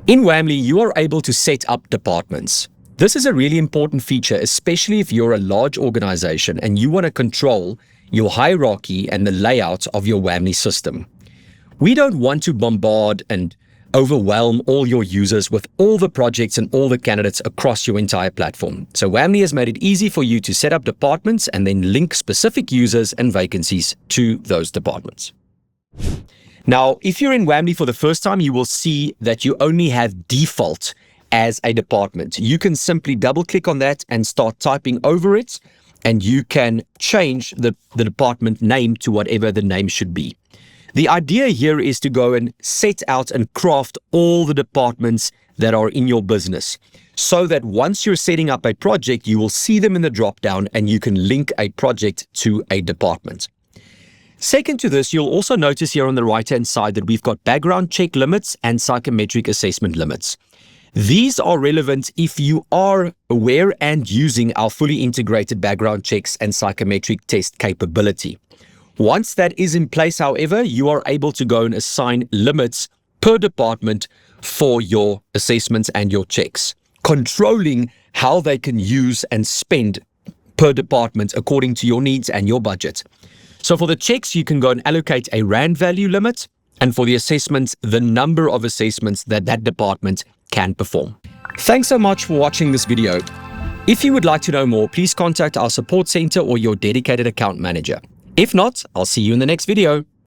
In Wamly, you are able to set up departments. This is a really important feature, especially if you're a large organization and you want to control your hierarchy and the layout of your Wamly system. We don't want to bombard and overwhelm all your users with all the projects and all the candidates across your entire platform. So Wamly has made it easy for you to set up departments and then link specific users and vacancies to those departments. Now, if you're in Wamly for the first time, you will see that you only have default as a department. You can simply double click on that and start typing over it, and you can change the department name to whatever the name should be. The idea here is to go and set out and craft all the departments that are in your business, so that once you're setting up a project, you will see them in the drop-down and you can link a project to a department. Second to this, you'll also notice here on the right-hand side that we've got background check limits and psychometric assessment limits. These are relevant if you are aware and using our fully integrated background checks and psychometric test capability. Once that is in place, however, you are able to go and assign limits per department for your assessments and your checks, controlling how they can use and spend per department according to your needs and your budget. So for the checks, you can go and allocate a rand value limit, and for the assessments, the number of assessments that department can perform. Thanks so much for watching this video. If you would like to know more, please contact our support center or your dedicated account manager. If not, I'll see you in the next video.